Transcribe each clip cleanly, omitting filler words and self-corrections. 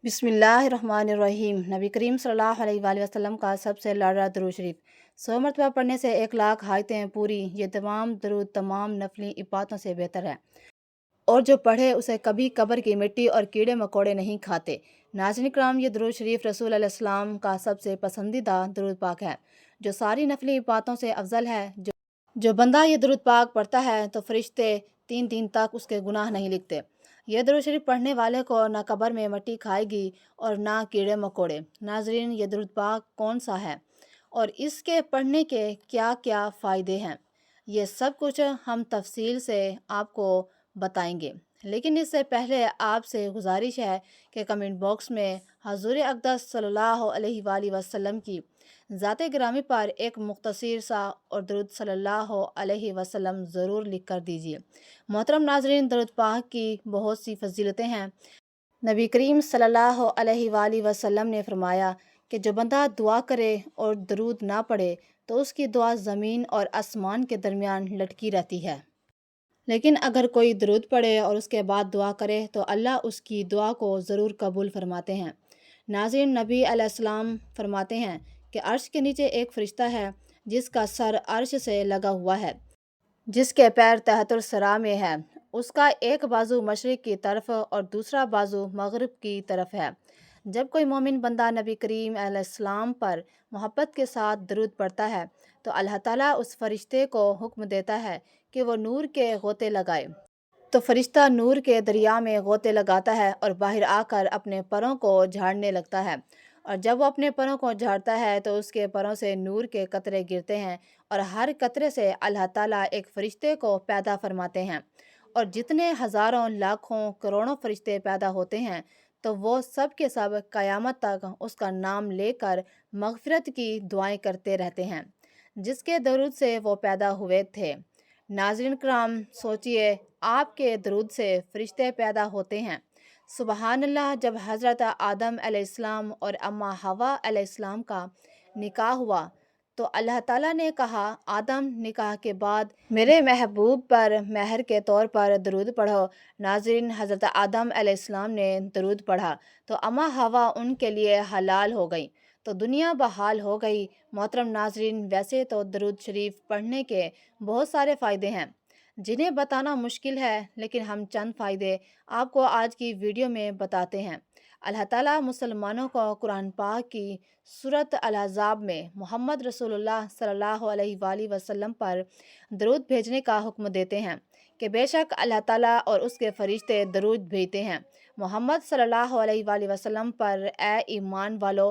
بسم اللہ الرحمن الرحیم۔ نبی کریم صلی اللہ علیہ وآلہ وسلم کا سب سے لاڈلا درود شریف 100 مرتبہ پڑھنے سے 1,00,000 آیتیں پوری۔ یہ تمام درود تمام نفلی عبادتوں سے بہتر ہے اور جو پڑھے اسے کبھی قبر کی مٹی اور کیڑے مکوڑے نہیں کھاتے۔ ناظرین کرام، یہ درود شریف رسول علیہ السلام کا سب سے پسندیدہ درود پاک ہے جو ساری نفلی عبادتوں سے افضل ہے۔ جو بندہ یہ درود پاک پڑھتا ہے تو فرشتے 3 دن تک اس کے گناہ نہیں لکھتے۔ یہ درود شریف پڑھنے والے کو نہ قبر میں مٹی کھائے گی اور نہ کیڑے مکوڑے۔ ناظرین، یہ درود پاک کون سا ہے اور اس کے پڑھنے کے کیا کیا فائدے ہیں، یہ سب کچھ ہم تفصیل سے آپ کو بتائیں گے، لیکن اس سے پہلے آپ سے گزارش ہے کہ کمنٹ باکس میں حضور اقدس صلی اللہ علیہ وآلہ وسلم کی ذات گرامی پر ایک مختصر سا اور درود صلی اللہ علیہ وسلم ضرور لکھ کر دیجیے۔ محترم ناظرین، درود پاک کی بہت سی فضیلتیں ہیں۔ نبی کریم صلی اللہ علیہ وآلہ وسلم نے فرمایا کہ جو بندہ دعا کرے اور درود نہ پڑھے تو اس کی دعا زمین اور آسمان کے درمیان لٹکی رہتی ہے، لیکن اگر کوئی درود پڑھے اور اس کے بعد دعا کرے تو اللہ اس کی دعا کو ضرور قبول فرماتے ہیں۔ ناظرین، نبی علیہ السلام فرماتے ہیں کہ عرش کے نیچے ایک فرشتہ ہے جس کا سر عرش سے لگا ہوا ہے، جس کے پیر تحت الثری میں ہے۔ اس کا ایک بازو مشرق کی طرف اور دوسرا بازو مغرب کی طرف ہے۔ جب کوئی مومن بندہ نبی کریم علیہ السلام پر محبت کے ساتھ درود پڑھتا ہے تو اللہ تعالیٰ اس فرشتے کو حکم دیتا ہے کہ وہ نور کے غوطے لگائے، تو فرشتہ نور کے دریا میں غوطے لگاتا ہے اور باہر آ کر اپنے پروں کو جھاڑنے لگتا ہے، اور جب وہ اپنے پروں کو جھاڑتا ہے تو اس کے پروں سے نور کے قطرے گرتے ہیں، اور ہر قطرے سے اللہ تعالیٰ ایک فرشتے کو پیدا فرماتے ہیں، اور جتنے ہزاروں لاکھوں کروڑوں فرشتے پیدا ہوتے ہیں تو وہ سب کے سب قیامت تک اس کا نام لے کر مغفرت کی دعائیں کرتے رہتے ہیں جس کے درود سے وہ پیدا ہوئے تھے۔ ناظرین کرام، سوچئے آپ کے درود سے فرشتے پیدا ہوتے ہیں۔ سبحان اللہ، جب حضرت آدم علیہ السلام اور اماں حوا علیہ السلام کا نکاح ہوا تو اللہ تعالیٰ نے کہا، آدم، نکاح کے بعد میرے محبوب پر مہر کے طور پر درود پڑھو۔ ناظرین، حضرت آدم علیہ السلام نے درود پڑھا تو اماں حوا ان کے لیے حلال ہو گئی، تو دنیا بحال ہو گئی۔ محترم ناظرین، ویسے تو درود شریف پڑھنے کے بہت سارے فائدے ہیں جنہیں بتانا مشکل ہے، لیکن ہم چند فائدے آپ کو آج کی ویڈیو میں بتاتے ہیں۔ اللہ تعالیٰ مسلمانوں کو قرآن پاک کی سورۃ الاحزاب میں محمد رسول اللہ صلی اللہ علیہ وآلہ وسلم پر درود بھیجنے کا حکم دیتے ہیں کہ بے شک اللہ تعالیٰ اور اس کے فرشتے درود بھیجتے ہیں محمد صلی اللہ علیہ وآلہ وسلم پر۔ اے ایمان والو،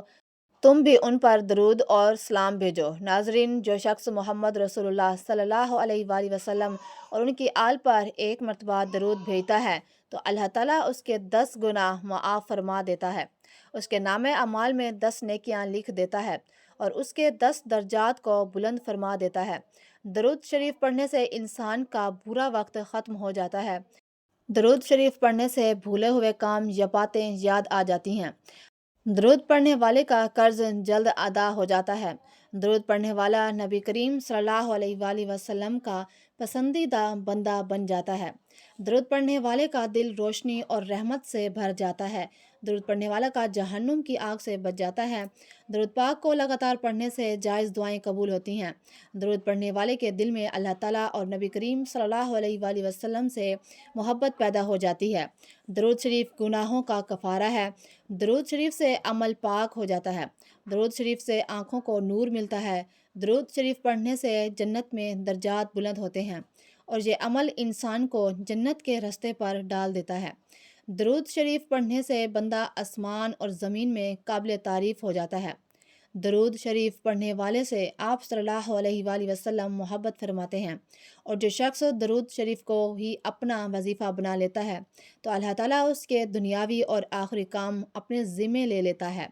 تم بھی ان پر درود اور سلام بھیجو۔ ناظرین، جو شخص محمد رسول اللہ صلی اللہ علیہ وآلہ وسلم اور ان کی آل پر ایک مرتبہ درود بھیجتا ہے تو اللہ تعالیٰ اس کے 10 گناہ معاف فرما دیتا ہے، اس کے نامہ اعمال میں 10 نیکیاں لکھ دیتا ہے اور اس کے 10 درجات کو بلند فرما دیتا ہے۔ درود شریف پڑھنے سے انسان کا برا وقت ختم ہو جاتا ہے۔ درود شریف پڑھنے سے بھولے ہوئے کام یا باتیں یاد آ جاتی ہیں۔ درود پڑھنے والے کا قرض جلد ادا ہو جاتا ہے۔ درود پڑھنے والا نبی کریم صلی اللہ علیہ وآلہ وسلم کا پسندیدہ بندہ بن جاتا ہے۔ درود پڑھنے والے کا دل روشنی اور رحمت سے بھر جاتا ہے۔ درود پڑھنے والا کا جہنم کی آگ سے بچ جاتا ہے۔ درود پاک کو لگاتار پڑھنے سے جائز دعائیں قبول ہوتی ہیں۔ درود پڑھنے والے کے دل میں اللہ تعالیٰ اور نبی کریم صلی اللہ علیہ وآلہ وسلم سے محبت پیدا ہو جاتی ہے۔ درود شریف گناہوں کا کفارہ ہے۔ درود شریف سے عمل پاک ہو جاتا ہے۔ درود شریف سے آنکھوں کو نور ملتا ہے۔ درود شریف پڑھنے سے جنت میں درجات بلند ہوتے ہیں اور یہ عمل انسان کو جنت کے راستے پر ڈال دیتا ہے۔ درود شریف پڑھنے سے بندہ آسمان اور زمین میں قابل تعریف ہو جاتا ہے۔ درود شریف پڑھنے والے سے آپ صلی اللہ علیہ وآلہ وسلم محبت فرماتے ہیں، اور جو شخص درود شریف کو ہی اپنا وظیفہ بنا لیتا ہے تو اللہ تعالیٰ اس کے دنیاوی اور آخری کام اپنے ذمے لے لیتا ہے۔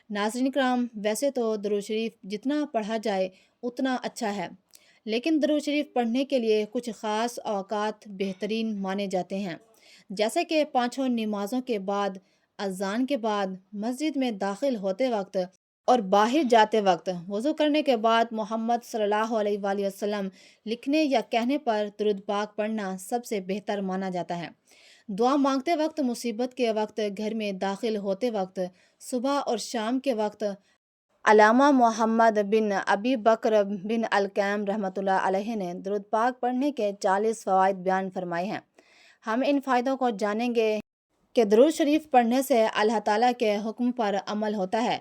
ناظرین کرام، ویسے تو درود شریف جتنا پڑھا جائے اتنا اچھا ہے، لیکن درود شریف پڑھنے کے لیے کچھ خاص اوقات بہترین مانے جاتے ہیں، جیسے کہ 5 نمازوں کے بعد، اذان کے بعد، مسجد میں داخل ہوتے وقت اور باہر جاتے وقت، وضو کرنے کے بعد محمد صلی اللہ علیہ وآلہ وسلم لکھنے یا کہنے پر درود پاک پڑھنا سب سے بہتر مانا جاتا ہے۔ دعا مانگتے وقت، مصیبت کے وقت، گھر میں داخل ہوتے وقت، صبح اور شام کے وقت۔ علامہ محمد بن ابی بکر بن القیم رحمۃ اللہ علیہ نے درود پاک پڑھنے کے 40 فوائد بیان فرمائے ہیں۔ ہم ان فائدوں کو جانیں گے کہ درود شریف پڑھنے سے اللہ تعالیٰ کے حکم پر عمل ہوتا ہے۔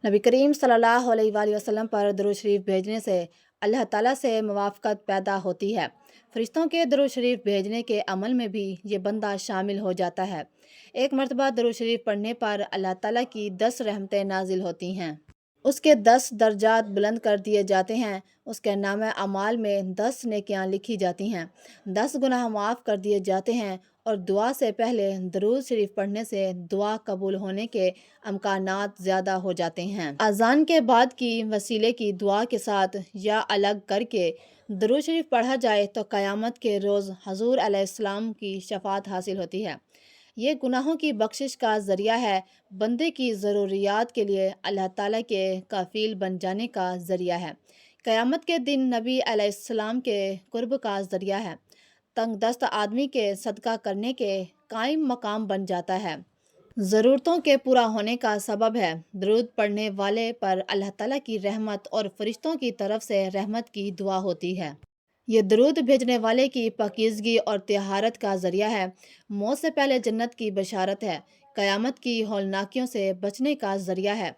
نبی کریم صلی اللہ علیہ وآلہ وسلم پر درود شریف بھیجنے سے اللہ تعالیٰ سے موافقت پیدا ہوتی ہے۔ فرشتوں کے درود شریف بھیجنے کے عمل میں بھی یہ بندہ شامل ہو جاتا ہے۔ ایک مرتبہ درود شریف پڑھنے پر اللہ تعالیٰ کی 10 رحمتیں نازل ہوتی ہیں۔ اس کے 10 درجات بلند کر دیے جاتے ہیں۔ اس کے نامہ اعمال میں 10 نیکیاں لکھی جاتی ہیں، 10 گناہ معاف کر دیے جاتے ہیں، اور دعا سے پہلے درود شریف پڑھنے سے دعا قبول ہونے کے امکانات زیادہ ہو جاتے ہیں۔ اذان کے بعد کی وسیلے کی دعا کے ساتھ یا الگ کر کے درود شریف پڑھا جائے تو قیامت کے روز حضور علیہ السلام کی شفاعت حاصل ہوتی ہے۔ یہ گناہوں کی بخشش کا ذریعہ ہے، بندے کی ضروریات کے لیے اللہ تعالیٰ کے کفیل بن جانے کا ذریعہ ہے، قیامت کے دن نبی علیہ السلام کے قرب کا ذریعہ ہے، تنگ دست آدمی کے صدقہ کرنے کے قائم مقام بن جاتا ہے، ضرورتوں کے پورا ہونے کا سبب ہے۔ درود پڑھنے والے پر اللہ تعالیٰ کی رحمت اور فرشتوں کی طرف سے رحمت کی دعا ہوتی ہے۔ یہ درود بھیجنے والے کی پاکیزگی اور طہارت کا ذریعہ ہے، موت سے پہلے جنت کی بشارت ہے، قیامت کی ہولناکیوں سے بچنے کا ذریعہ ہے۔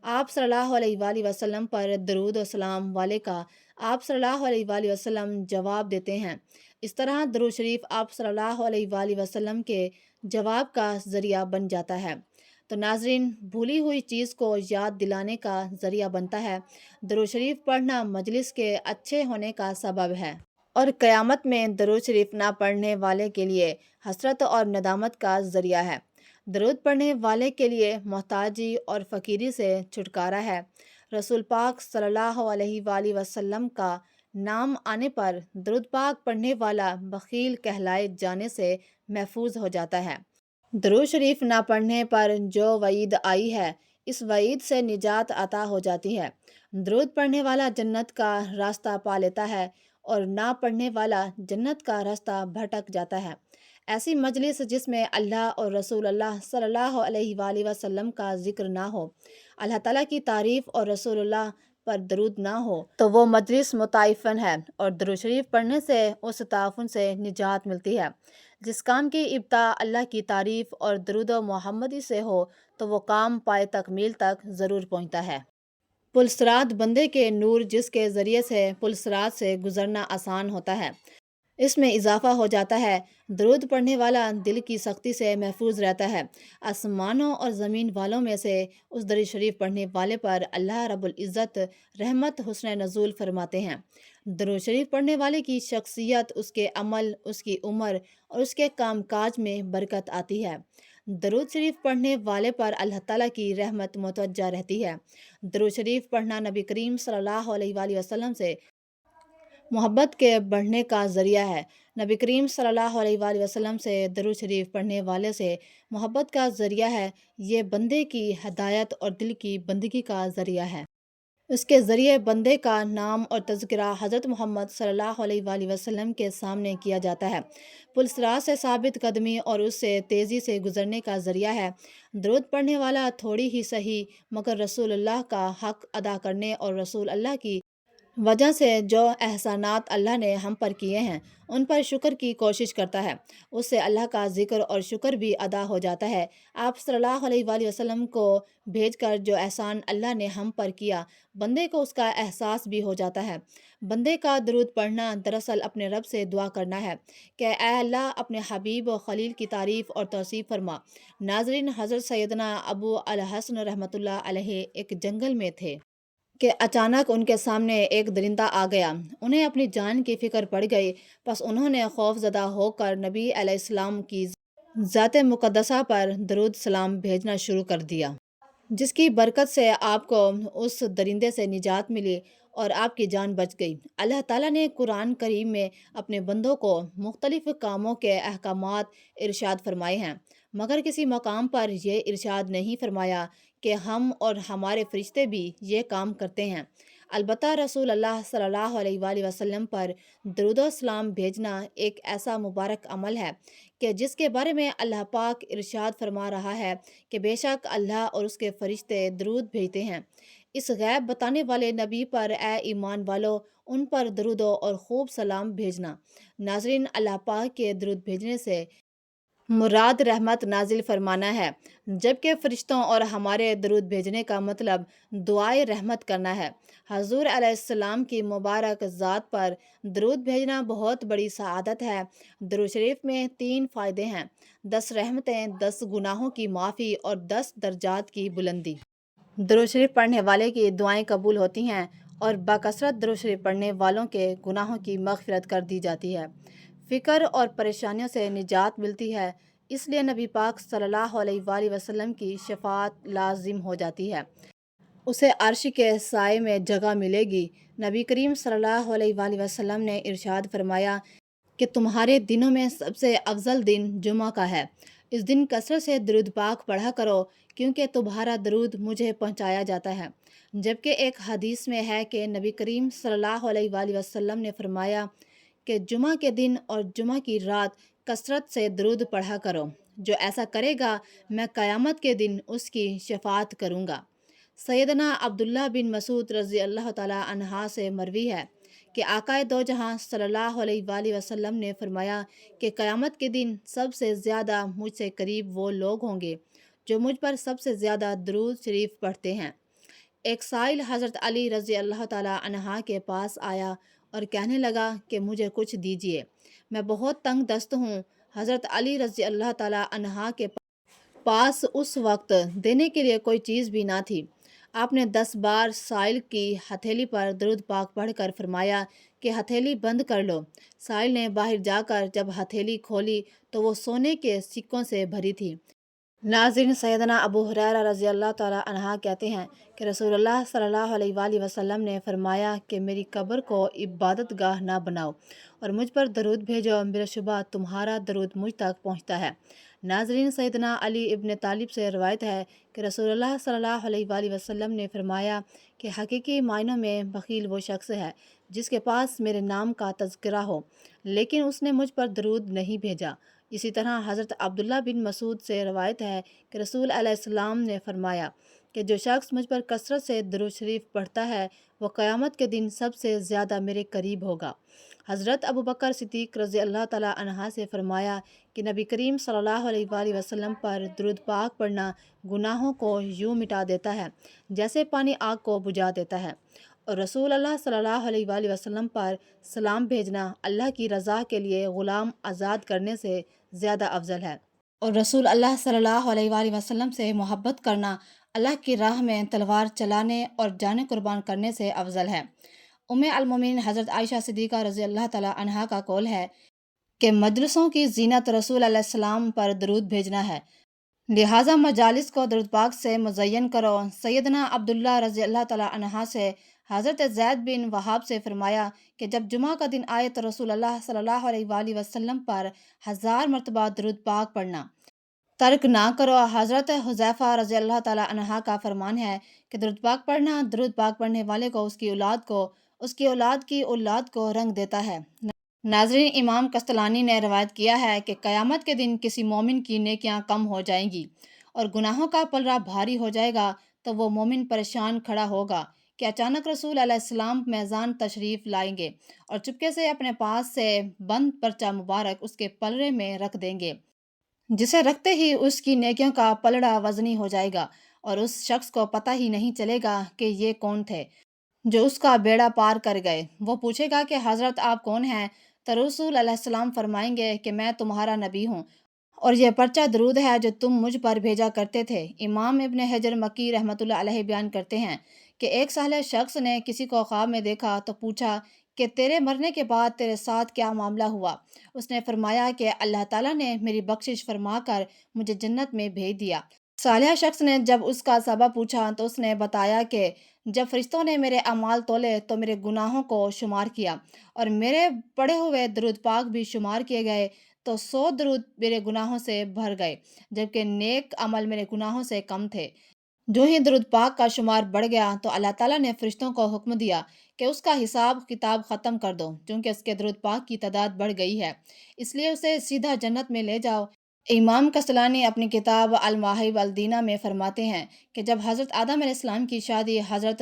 آپ صلی اللہ علیہ وآلہ وسلم پر درود و سلام والے کا آپ صلی اللہ علیہ وآلہ وسلم جواب دیتے ہیں۔ اس طرح درود شریف آپ صلی اللہ علیہ وآلہ وسلم کے جواب کا ذریعہ بن جاتا ہے۔ تو ناظرین، بھولی ہوئی چیز کو یاد دلانے کا ذریعہ بنتا ہے۔ درود شریف پڑھنا مجلس کے اچھے ہونے کا سبب ہے، اور قیامت میں درود شریف نہ پڑھنے والے کے لیے حسرت اور ندامت کا ذریعہ ہے۔ درود پڑھنے والے کے لیے محتاجی اور فقیری سے چھٹکارا ہے۔ رسول پاک صلی اللہ علیہ وآلہ وسلم کا نام آنے پر درود پاک پڑھنے والا بخیل کہلائے جانے سے محفوظ ہو جاتا ہے۔ درود شریف نہ پڑھنے پر جو وعید آئی ہے، اس وعید سے نجات عطا ہو جاتی ہے۔ درود پڑھنے والا جنت کا راستہ پا لیتا ہے، اور نہ پڑھنے والا جنت کا راستہ بھٹک جاتا ہے۔ ایسی مجلس جس میں اللہ اور رسول اللہ صلی اللہ علیہ وآلہ وسلم کا ذکر نہ ہو، اللہ تعالیٰ کی تعریف اور رسول اللہ پر درود نہ ہو، تو وہ مجلس متعفن ہے، اور درود شریف پڑھنے سے اس تعفن سے نجات ملتی ہے۔ جس کام کی ابتدا اللہ کی تعریف اور درود و محمدی سے ہو تو وہ کام پائے تکمیل تک ضرور پہنچتا ہے۔ پل صراط بندے کے نور جس کے ذریعے سے پل صراط سے گزرنا آسان ہوتا ہے، اس میں اضافہ ہو جاتا ہے۔ درود پڑھنے والا دل کی سختی سے محفوظ رہتا ہے۔ آسمانوں اور زمین والوں میں سے اس درود شریف پڑھنے والے پر اللہ رب العزت رحمت حسن نزول فرماتے ہیں۔ درود شریف پڑھنے والے کی شخصیت، اس کے عمل، اس کی عمر اور اس کے کام کاج میں برکت آتی ہے۔ درود شریف پڑھنے والے پر اللہ تعالیٰ کی رحمت متوجہ رہتی ہے۔ درود شریف پڑھنا نبی کریم صلی اللہ علیہ وآلہ وسلم سے محبت کے بڑھنے کا ذریعہ ہے۔ نبی کریم صلی اللہ علیہ وآلہ وسلم سے درود شریف پڑھنے والے سے محبت کا ذریعہ ہے۔ یہ بندے کی ہدایت اور دل کی بندگی کا ذریعہ ہے۔ اس کے ذریعے بندے کا نام اور تذکرہ حضرت محمد صلی اللہ علیہ وآلہ وسلم کے سامنے کیا جاتا ہے۔ پل صراط سے ثابت قدمی اور اس سے تیزی سے گزرنے کا ذریعہ ہے۔ درود پڑھنے والا تھوڑی ہی صحیح مگر رسول اللہ کا حق ادا کرنے اور رسول اللہ کی وجہ سے جو احسانات اللہ نے ہم پر کیے ہیں ان پر شکر کی کوشش کرتا ہے، اس سے اللہ کا ذکر اور شکر بھی ادا ہو جاتا ہے۔ آپ صلی اللہ علیہ وآلہ وسلم کو بھیج کر جو احسان اللہ نے ہم پر کیا، بندے کو اس کا احساس بھی ہو جاتا ہے۔ بندے کا درود پڑھنا دراصل اپنے رب سے دعا کرنا ہے کہ اے اللہ اپنے حبیب و خلیل کی تعریف اور توصیف فرما۔ ناظرین، حضرت سیدنا ابو الحسن رحمۃ اللہ علیہ ایک جنگل میں تھے کہ اچانک ان کے سامنے ایک درندہ آ گیا۔ انہیں اپنی جان کی فکر پڑ گئی، پس انہوں نے خوف زدہ ہو کر نبی علیہ السلام کی ذات مقدسہ پر درود سلام بھیجنا شروع کر دیا، جس کی برکت سے آپ کو اس درندے سے نجات ملی اور آپ کی جان بچ گئی۔ اللہ تعالیٰ نے قرآن کریم میں اپنے بندوں کو مختلف کاموں کے احکامات ارشاد فرمائے ہیں، مگر کسی مقام پر یہ ارشاد نہیں فرمایا کہ ہم اور ہمارے فرشتے بھی یہ کام کرتے ہیں۔ البتہ رسول اللہ صلی اللہ علیہ وآلہ وسلم پر درود و سلام بھیجنا ایک ایسا مبارک عمل ہے کہ جس کے بارے میں اللہ پاک ارشاد فرما رہا ہے کہ بے شک اللہ اور اس کے فرشتے درود بھیجتے ہیں اس غیب بتانے والے نبی پر۔ اے ایمان والو، ان پر درود اور خوب سلام بھیجنا۔ ناظرین، اللہ پاک کے درود بھیجنے سے مراد رحمت نازل فرمانا ہے، جبکہ فرشتوں اور ہمارے درود بھیجنے کا مطلب دعائے رحمت کرنا ہے۔ حضور علیہ السلام کی مبارک ذات پر درود بھیجنا بہت بڑی سعادت ہے۔ درود شریف میں 3 فائدے ہیں: 10 رحمتیں، 10 گناہوں کی معافی اور 10 درجات کی بلندی۔ درود شریف پڑھنے والے کی دعائیں قبول ہوتی ہیں اور بکثرت درود شریف پڑھنے والوں کے گناہوں کی مغفرت کر دی جاتی ہے۔ فکر اور پریشانیوں سے نجات ملتی ہے، اس لیے نبی پاک صلی اللہ علیہ وآلہ وسلم کی شفاعت لازم ہو جاتی ہے۔ اسے عرش کے سائے میں جگہ ملے گی۔ نبی کریم صلی اللہ علیہ وآلہ وسلم نے ارشاد فرمایا کہ تمہارے دنوں میں سب سے افضل دن جمعہ کا ہے۔ اس دن کثرت سے درود پاک پڑھا کرو کیونکہ تمہارا درود مجھے پہنچایا جاتا ہے۔ جبکہ ایک حدیث میں ہے کہ نبی کریم صلی اللہ علیہ وآلہ وسلم نے فرمایا کہ جمعہ کے دن اور جمعہ کی رات کثرت سے درود پڑھا کرو، جو ایسا کرے گا میں قیامت کے دن اس کی شفاعت کروں گا۔ سیدنا عبداللہ بن مسعود رضی اللہ تعالیٰ عنہ سے مروی ہے کہ آقائے دو جہاں صلی اللہ علیہ وآلہ وسلم نے فرمایا کہ قیامت کے دن سب سے زیادہ مجھ سے قریب وہ لوگ ہوں گے جو مجھ پر سب سے زیادہ درود شریف پڑھتے ہیں۔ ایک سائل حضرت علی رضی اللہ تعالیٰ عنہ کے پاس آیا اور کہنے لگا کہ مجھے کچھ دیجیے، میں بہت تنگ دست ہوں۔ حضرت علی رضی اللہ تعالیٰ عنہ کے پاس اس وقت دینے کے لیے کوئی چیز بھی نہ تھی۔ آپ نے 10 بار سائل کی ہتھیلی پر درود پاک پڑھ کر فرمایا کہ ہتھیلی بند کر لو۔ سائل نے باہر جا کر جب ہتھیلی کھولی تو وہ سونے کے سکوں سے بھری تھی۔ ناظرین، سیدنا ابو ہریرہ رضی اللہ تعالیٰ عنہ کہتے ہیں کہ رسول اللہ صلی اللہ علیہ وآلہ وسلم نے فرمایا کہ میری قبر کو عبادت گاہ نہ بناؤ اور مجھ پر درود بھیجو، بلا شبہ تمہارا درود مجھ تک پہنچتا ہے۔ ناظرین، سیدنا علی ابن طالب سے روایت ہے کہ رسول اللہ صلی اللہ علیہ وآلہ وسلم نے فرمایا کہ حقیقی معنوں میں بخیل وہ شخص ہے جس کے پاس میرے نام کا تذکرہ ہو لیکن اس نے مجھ پر درود نہیں بھیجا۔ اسی طرح حضرت عبداللہ بن مسعود سے روایت ہے کہ رسول علیہ السلام نے فرمایا کہ جو شخص مجھ پر کثرت سے درود شریف پڑھتا ہے وہ قیامت کے دن سب سے زیادہ میرے قریب ہوگا۔ حضرت ابوبکر صدیق رضی اللہ تعالیٰ عنہ سے فرمایا کہ نبی کریم صلی اللہ علیہ وآلہ وسلم پر درود پاک پڑھنا گناہوں کو یوں مٹا دیتا ہے جیسے پانی آگ کو بجھا دیتا ہے، اور رسول اللہ صلی اللہ علیہ وآلہ وسلم پر سلام بھیجنا اللہ کی رضا کے لیے غلام آزاد کرنے سے زیادہ افضل ہے، اور رسول اللہ صلی اللہ علیہ وآلہ وسلم سے محبت کرنا اللہ کی راہ میں تلوار چلانے اور جانیں قربان کرنے سے افضل ہے۔ ام المومنین حضرت عائشہ صدیقہ رضی اللہ تعالیٰ عنہا کا قول ہے کہ مجلسوں کی زینت رسول علیہ السلام پر درود بھیجنا ہے، لہٰذا مجالس کو درود پاک سے مزین کرو۔ سیدنا عبداللہ رضی اللہ تعالیٰ عنہ سے حضرت زید بن وہاب سے فرمایا کہ جب جمعہ کا دن آئے تو رسول اللہ صلی اللہ علیہ وآلہ وسلم پر 1000 مرتبہ درود پاک پڑھنا ترک نہ کرو۔ حضرت حذیفہ رضی اللہ تعالیٰ عنہ کا فرمان ہے کہ درود پاک پڑھنا درود پاک پڑھنے والے کو اس کی اولاد کی اولاد کو رنگ دیتا ہے۔ ناظرین، امام قسطلانی نے روایت کیا ہے کہ قیامت کے دن کسی مومن کی نیکیاں کم ہو جائیں گی اور گناہوں کا پلڑا بھاری ہو جائے گا تو وہ مومن پریشان کھڑا ہوگا کہ اچانک رسول علیہ السلام میزان تشریف لائیں گے اور چپکے سے اپنے پاس سے بند پرچہ مبارک اس کے پلڑے میں رکھ دیں گے، جسے رکھتے ہی اس کی نیکیوں کا پلڑا وزنی ہو جائے گا اور اس شخص کو پتہ ہی نہیں چلے گا کہ یہ کون تھے جو اس کا بیڑا پار کر گئے۔ وہ پوچھے گا کہ حضرت آپ کون ہیں؟ تو رسول علیہ السلام فرمائیں گے کہ میں تمہارا نبی ہوں اور یہ پرچہ درود ہے جو تم مجھ پر بھیجا کرتے تھے۔ امام ابن حجر مکی رحمۃ اللہ علیہ بیان کرتے ہیں کہ ایک صالح شخص نے کسی کو خواب میں دیکھا تو پوچھا کہ تیرے مرنے کے بعد تیرے ساتھ کیا معاملہ ہوا؟ اس نے فرمایا کہ اللہ تعالیٰ نے میری بخشش فرما کر مجھے جنت میں بھیج دیا۔ صالح شخص نے جب اس کا سبب پوچھا تو اس نے بتایا کہ جب فرشتوں نے میرے اعمال تولے تو میرے گناہوں کو شمار کیا اور میرے پڑھے ہوئے درود پاک بھی شمار کیے گئے تو 100 درود میرے گناہوں سے بھر گئے، جبکہ نیک عمل میرے گناہوں سے کم تھے۔ جو ہی درود پاک کا شمار بڑھ گیا تو اللہ تعالیٰ نے فرشتوں کو حکم دیا کہ اس کا حساب کتاب ختم کر دو، چونکہ اس کے درود پاک کی تعداد بڑھ گئی ہے، اس لیے اسے سیدھا جنت میں لے جاؤ۔ امام کسلانی اپنی کتاب المواہب الدینہ میں فرماتے ہیں کہ جب حضرت آدم علیہ السلام کی شادی حضرت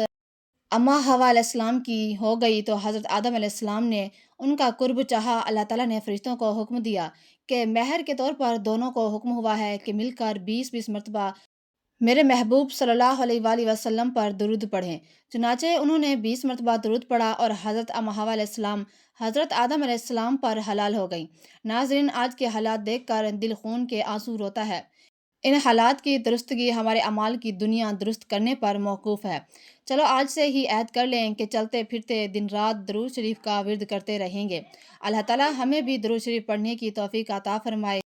اما حوا علیہ السلام کی ہو گئی تو حضرت آدم علیہ السلام نے ان کا قرب چاہا۔ اللہ تعالیٰ نے فرشتوں کو حکم دیا کہ مہر کے طور پر دونوں کو حکم ہوا ہے کہ مل کر 20 مرتبہ میرے محبوب صلی اللہ علیہ وآلہ وسلم پر درود پڑھیں۔ چنانچہ انہوں نے 20 مرتبہ درود پڑھا اور حضرت اما حوا علیہ السلام حضرت آدم علیہ السلام پر حلال ہو گئیں۔ ناظرین، آج کے حالات دیکھ کر دل خون کے آنسو روتا ہے۔ ان حالات کی درستگی ہمارے اعمال کی دنیا درست کرنے پر موقوف ہے۔ چلو آج سے ہی عہد کر لیں کہ چلتے پھرتے دن رات درود شریف کا ورد کرتے رہیں گے۔ اللہ تعالیٰ ہمیں بھی درود شریف پڑھنے کی توفیق عطا فرمائے،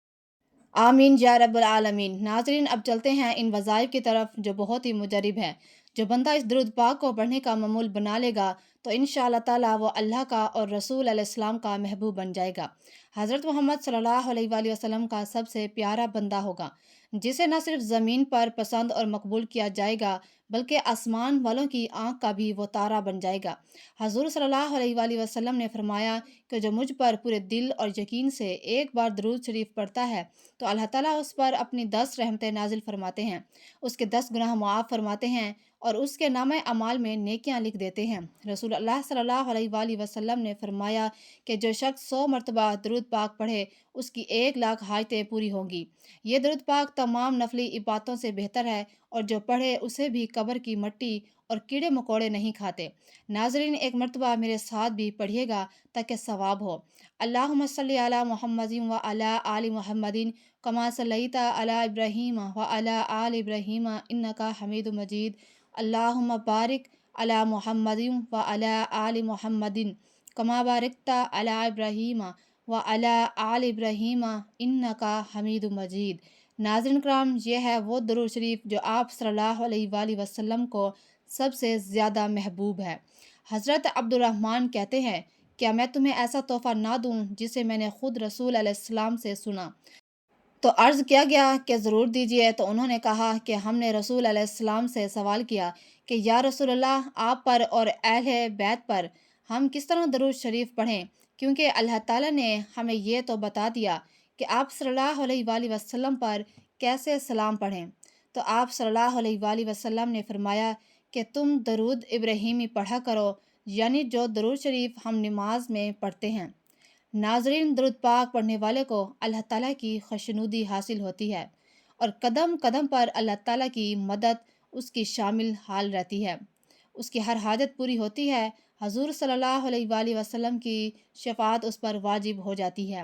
آمین یا رب العالمین۔ ناظرین، اب چلتے ہیں ان وظائف کی طرف جو بہت ہی مجرب ہے۔ جو بندہ اس درود پاک کو پڑھنے کا معمول بنا لے گا تو انشاءاللہ تعالیٰ وہ اللہ کا اور رسول علیہ السلام کا محبوب بن جائے گا، حضرت محمد صلی اللہ علیہ وآلہ وسلم کا سب سے پیارا بندہ ہوگا، جسے نہ صرف زمین پر پسند اور مقبول کیا جائے گا بلکہ آسمان والوں کی آنکھ کا بھی وہ تارا بن جائے گا۔ حضور صلی اللہ علیہ وآلہ وسلم نے فرمایا کہ جو مجھ پر پورے دل اور یقین سے ایک بار درود شریف پڑھتا ہے تو اللہ تعالیٰ اس پر اپنی 10 رحمتیں نازل فرماتے ہیں، اس کے 10 گناہ معاف فرماتے ہیں اور اس کے نامہ اعمال میں نیکیاں لکھ دیتے ہیں۔ رسول اللہ صلی اللہ علیہ وآلہ وسلم نے فرمایا کہ جو شخص 100 مرتبہ درود پاک پڑھے اس کی 1,00,000 حاجتیں پوری ہوں گی۔ یہ درود پاک تمام نفلی عبادتوں سے بہتر ہے اور جو پڑھے اسے بھی قبر کی مٹی اور کیڑے مکوڑے نہیں کھاتے۔ ناظرین، ایک مرتبہ میرے ساتھ بھی پڑھیے گا تاکہ ثواب ہو۔ اللہم صلی علی محمد و علی آل محمد کما صلیت علی ابراہیم و علی آل ابراہیم انک حمید مجید۔ اللہم بارک علی محمد و علی آل محمد کما بارکت علی ابراہیم و علی آل ابراہیم انک حمید مجید۔ ناظرین کرام، یہ ہے وہ درود شریف جو آپ صلی اللہ علیہ وآلہ وسلم کو سب سے زیادہ محبوب ہے۔ حضرت عبد الرحمن کہتے ہیں، کیا میں تمہیں ایسا تحفہ نہ دوں جسے میں نے خود رسول علیہ السلام سے سنا؟ تو عرض کیا گیا کہ ضرور دیجیے۔ تو انہوں نے کہا کہ ہم نے رسول علیہ السلام سے سوال کیا کہ یا رسول اللہ، آپ پر اور اہل بیت پر ہم کس طرح درود شریف پڑھیں، کیونکہ اللہ تعالیٰ نے ہمیں یہ تو بتا دیا کہ آپ صلی اللہ علیہ وآلہ وسلم پر کیسے سلام پڑھیں۔ تو آپ صلی اللہ علیہ وآلہ وسلم نے فرمایا کہ تم درود ابراہیمی پڑھا کرو، یعنی جو درود شریف ہم نماز میں پڑھتے ہیں۔ ناظرین، درود پاک پڑھنے والے کو اللہ تعالیٰ کی خوشنودی حاصل ہوتی ہے اور قدم قدم پر اللہ تعالیٰ کی مدد اس کی شامل حال رہتی ہے، اس کی ہر حاجت پوری ہوتی ہے، حضور صلی اللہ علیہ وآلہ وسلم کی شفاعت اس پر واجب ہو جاتی ہے،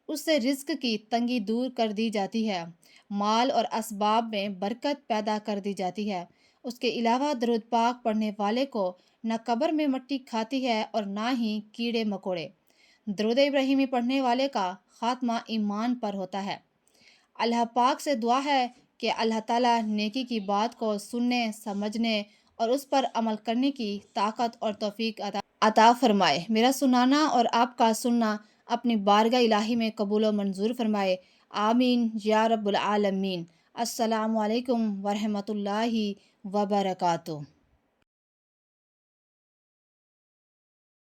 اس سے رزق کی تنگی دور کر دی جاتی ہے، مال اور اسباب میں برکت پیدا کر دی جاتی ہے۔ اس کے علاوہ درود پاک پڑھنے والے کو نہ قبر میں مٹی کھاتی ہے اور نہ ہی کیڑے مکوڑے۔ درود ابراہیمی پڑھنے والے کا خاتمہ ایمان پر ہوتا ہے۔ اللہ پاک سے دعا ہے کہ اللہ تعالیٰ نیکی کی بات کو سننے، سمجھنے اور اس پر عمل کرنے کی طاقت اور توفیق عطا فرمائے۔ میرا سنانا اور آپ کا سننا اپنی بارگاہ الہی میں قبول و منظور فرمائے، آمین یا رب العالمین۔ السلام علیکم ورحمۃ اللہ وبرکاتہ۔